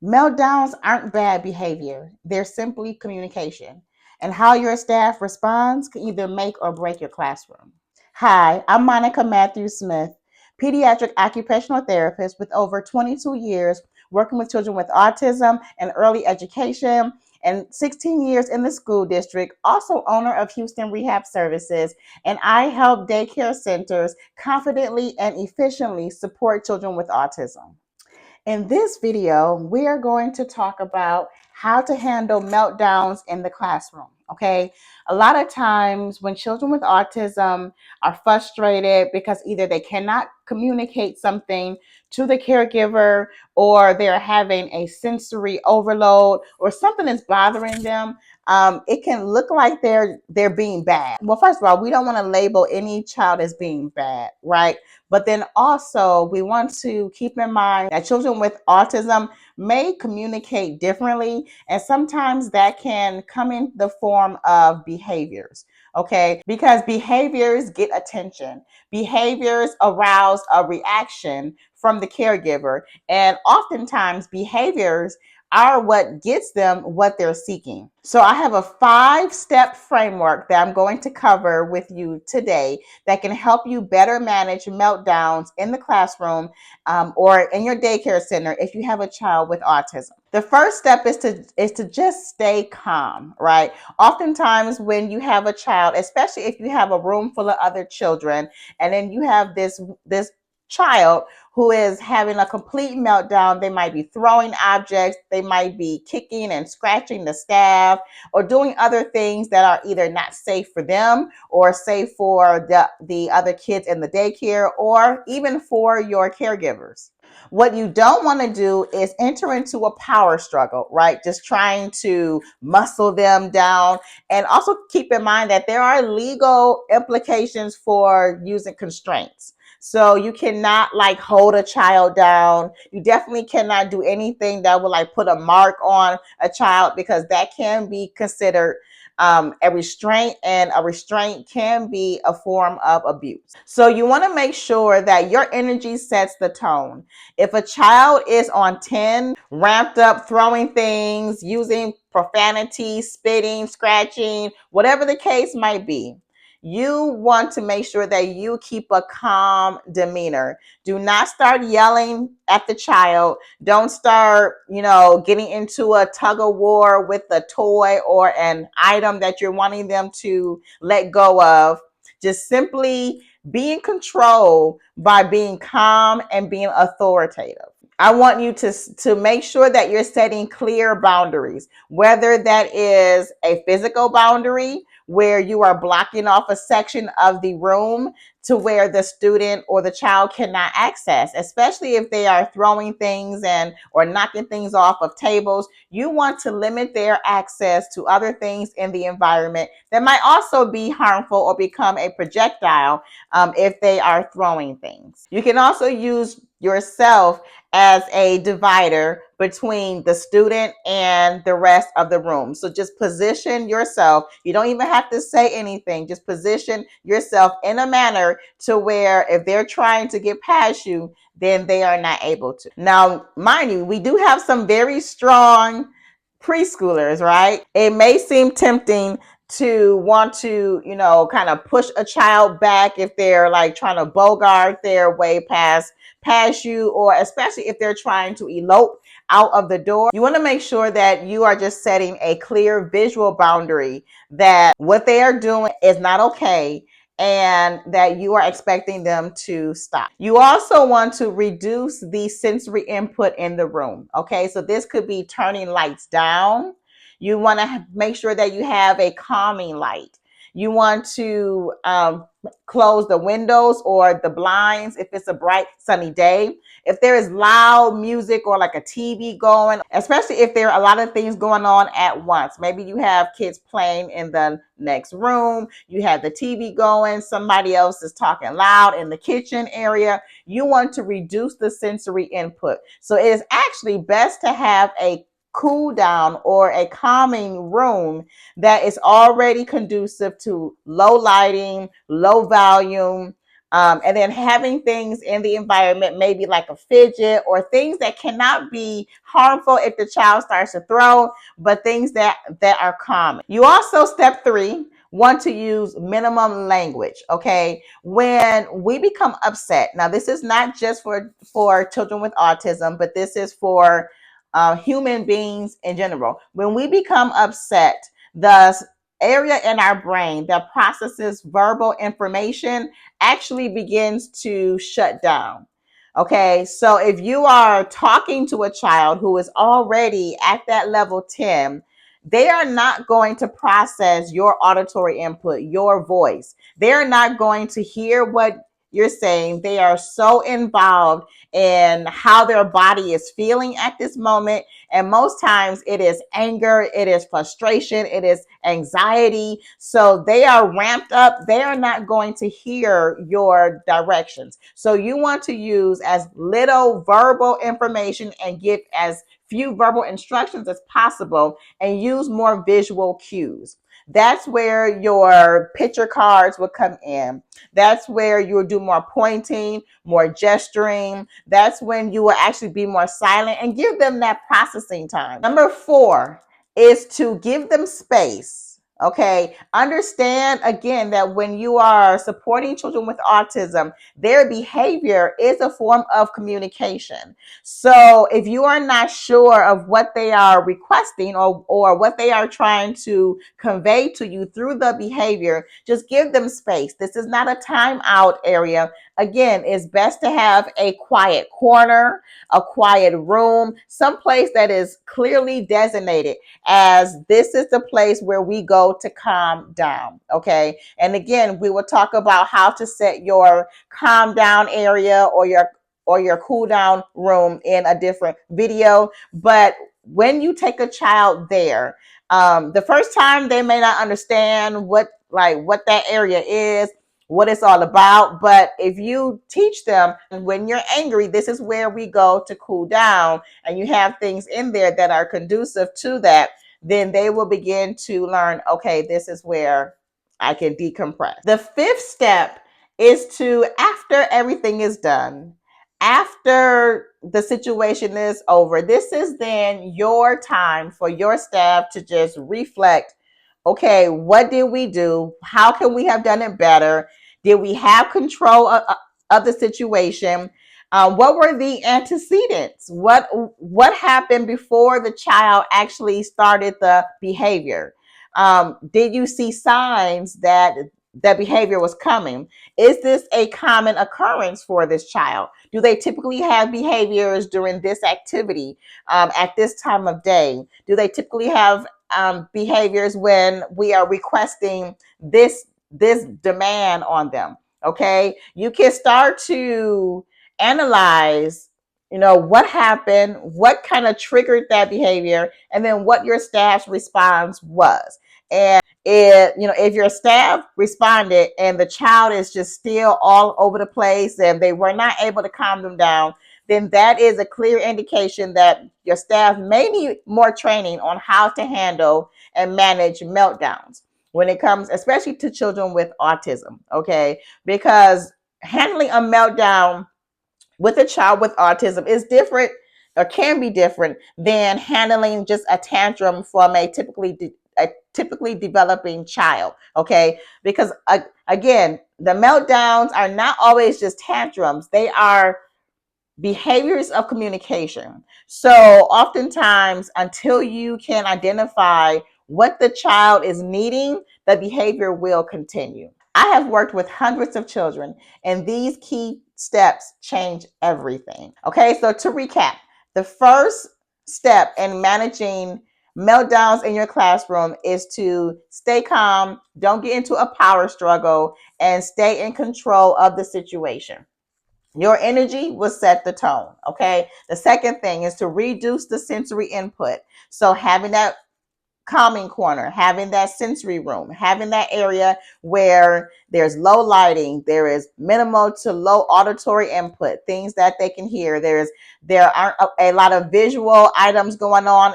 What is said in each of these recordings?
Meltdowns aren't bad behavior, they're simply communication. And how your staff responds can either make or break your classroom. Hi, I'm Monica Matthews Smith, pediatric occupational therapist with over 22 years working with children with autism and early education, and 16 years in the school district, also owner of Houston Rehab Services, and I help daycare centers confidently and efficiently support children with autism. In this video, we are going to talk about how to handle meltdowns in the classroom. Okay, a lot of times when children with autism are frustrated because either they cannot communicate something to the caregiver, or they're having a sensory overload, or something is bothering them, it can look like they're being bad. Well, first of all, we don't want to label any child as being bad, right? But then also, we want to keep in mind that children with autism may communicate differently, and sometimes that can come in the form of behaviors. Okay, because behaviors get attention, behaviors arouse a reaction from the caregiver, and oftentimes behaviors are what gets them what they're seeking. So I have a 5-step framework that I'm going to cover with you today that can help you better manage meltdowns in the classroom, or in your daycare center if you have a child with autism. The first step is to just stay calm, right? Oftentimes when you have a child, especially if you have a room full of other children, and then you have this child who is having a complete meltdown. They might be throwing objects, they might be kicking and scratching the staff, or doing other things that are either not safe for them or safe for the other kids in the daycare, or even for your caregivers. What you don't want to do is enter into a power struggle, right? Just trying to muscle them down. And also keep in mind that there are legal implications for using constraints. So you cannot like hold a child down. You definitely cannot do anything that will like put a mark on a child, because that can be considered a restraint, and a restraint can be a form of abuse. So you want to make sure that your energy sets the tone. If a child is on 10, ramped up, throwing things, using profanity, spitting, scratching, whatever the case might be, you want to make sure that you keep a calm demeanor. Do not start yelling at the child. Don't start, getting into a tug of war with a toy or an item that you're wanting them to let go of. Just simply be in control by being calm and being authoritative. I want you to make sure that you're setting clear boundaries, whether that is a physical boundary where you are blocking off a section of the room to where the student or the child cannot access, especially if they are throwing things and or knocking things off of tables. You want to limit their access to other things in the environment that might also be harmful or become a projectile, if they are throwing things. You can also use yourself as a divider between the student and the rest of the room. So just position yourself. You don't even have to say anything. Just position yourself in a manner to where if they're trying to get past you, then they are not able to. Now, mind you, we do have some very strong preschoolers, right? It may seem tempting to want to, kind of push a child back if they're like trying to bogart their way past you, or especially if they're trying to elope out of the door. You want to make sure that you are just setting a clear visual boundary that what they are doing is not okay, and that you are expecting them to stop. You also want to reduce the sensory input in the room. Okay, so this could be turning lights down. You want to make sure that you have a calming light. You want to close the windows or the blinds if it's a bright sunny day. If there is loud music or like a TV going, especially if there are a lot of things going on at once. Maybe you have kids playing in the next room, you have the TV going, somebody else is talking loud in the kitchen area. You want to reduce the sensory input. So it is actually best to have a cool down or a calming room that is already conducive to low lighting, low volume, And then having things in the environment, maybe like a fidget or things that cannot be harmful if the child starts to throw, but things that are common. You also, step 3, want to use minimum language. Okay, when we become upset, now this is not just for children with autism, but this is for human beings in general. When we become upset, the area in our brain that processes verbal information actually begins to shut down. Okay, so if you are talking to a child who is already at that level 10, they are not going to process your auditory input, your voice. They're not going to hear what you're saying. They are so involved in how their body is feeling at this moment. And most times it is anger, it is frustration, it is anxiety. So they are ramped up. They are not going to hear your directions. So you want to use as little verbal information and give as few verbal instructions as possible, and use more visual cues. That's where your picture cards will come in. That's where you'll do more pointing, more gesturing. That's when you will actually be more silent and give them that processing time. Number 4 is to give them space. Okay, understand again that when you are supporting children with autism, their behavior is a form of communication. So if you are not sure of what they are requesting or what they are trying to convey to you through the behavior, just give them space. This is not a timeout area. Again, it's best to have a quiet corner, a quiet room, someplace that is clearly designated as this is the place where we go to calm down. Okay. And again, we will talk about how to set your calm down area or your cool down room in a different video. But when you take a child there, the first time they may not understand what that area is, what it's all about. But if you teach them when you're angry, this is where we go to cool down, and you have things in there that are conducive to that, then they will begin to learn, okay, this is where I can decompress. The 5th step is to, after everything is done, after the situation is over, this is then your time for your staff to just reflect. Okay, what did we do? How can we have done it better? Did we have control of the situation? What were the antecedents? What happened before the child actually started the behavior? Did you see signs that behavior was coming? Is this a common occurrence for this child? Do they typically have behaviors during this activity at this time of day? Do they typically have behaviors when we are requesting this demand on them? Okay, you can start to analyze, what happened, what kind of triggered that behavior, and then what your staff's response was. And if your staff responded and the child is just still all over the place and they were not able to calm them down, then that is a clear indication that your staff may need more training on how to handle and manage meltdowns when it comes, especially to children with autism. Okay, because handling a meltdown with a child with autism is different, or can be different, than handling just a tantrum from a typically developing child. Okay, because again, the meltdowns are not always just tantrums. They are behaviors of communication. So oftentimes, until you can identify what the child is needing, the behavior will continue. I have worked with hundreds of children, and these key steps change everything. Okay, so to recap, the first step in managing meltdowns in your classroom is to stay calm, don't get into a power struggle, and stay in control of the situation. Your energy will set the tone. Okay. The second thing is to reduce the sensory input. So having that calming corner, having that sensory room, having that area where there's low lighting, there is minimal to low auditory input, things that they can hear. There aren't a lot of visual items going on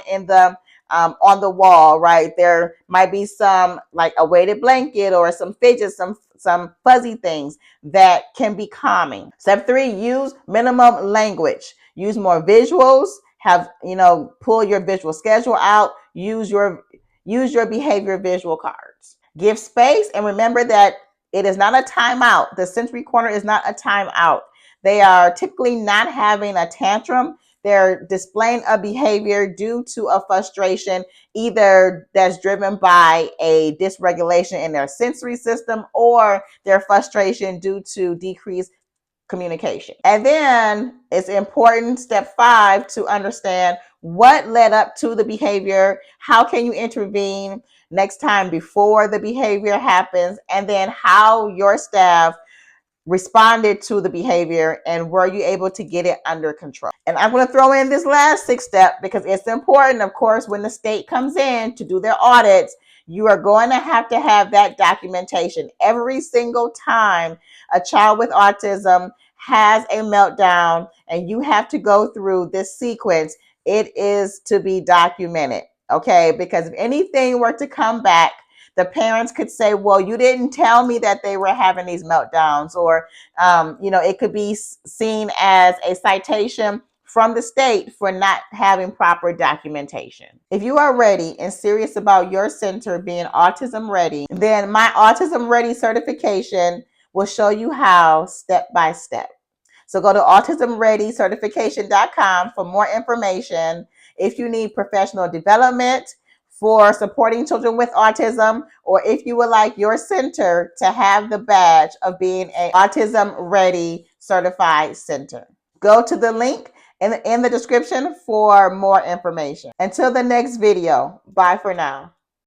on the wall, right? There might be some like a weighted blanket or some fidgets, some some fuzzy things that can be calming. Step 3, use minimum language. Use more visuals. Have, pull your visual schedule out. Use your behavior visual cards. Give space, and remember that it is not a timeout. The sensory corner is not a timeout. They are typically not having a tantrum. They're displaying a behavior due to a frustration, either that's driven by a dysregulation in their sensory system or their frustration due to decreased communication. And then it's important, step 5, to understand what led up to the behavior. How can you intervene next time before the behavior happens? And then how your staff responded to the behavior, and were you able to get it under control? And I'm going to throw in this last 6th step because it's important. Of course, when the state comes in to do their audits, you are going to have that documentation. Every single time a child with autism has a meltdown and you have to go through this sequence, it is to be documented, okay? Because if anything were to come back, the parents could say, well, you didn't tell me that they were having these meltdowns, or, it could be seen as a citation from the state for not having proper documentation. If you are ready and serious about your center being autism ready, then my autism ready certification will show you how step by step. So go to autismreadycertification.com for more information. If you need professional development for supporting children with autism, or if you would like your center to have the badge of being an autism ready certified center, go to the link in the description for more information. Until the next video, bye for now.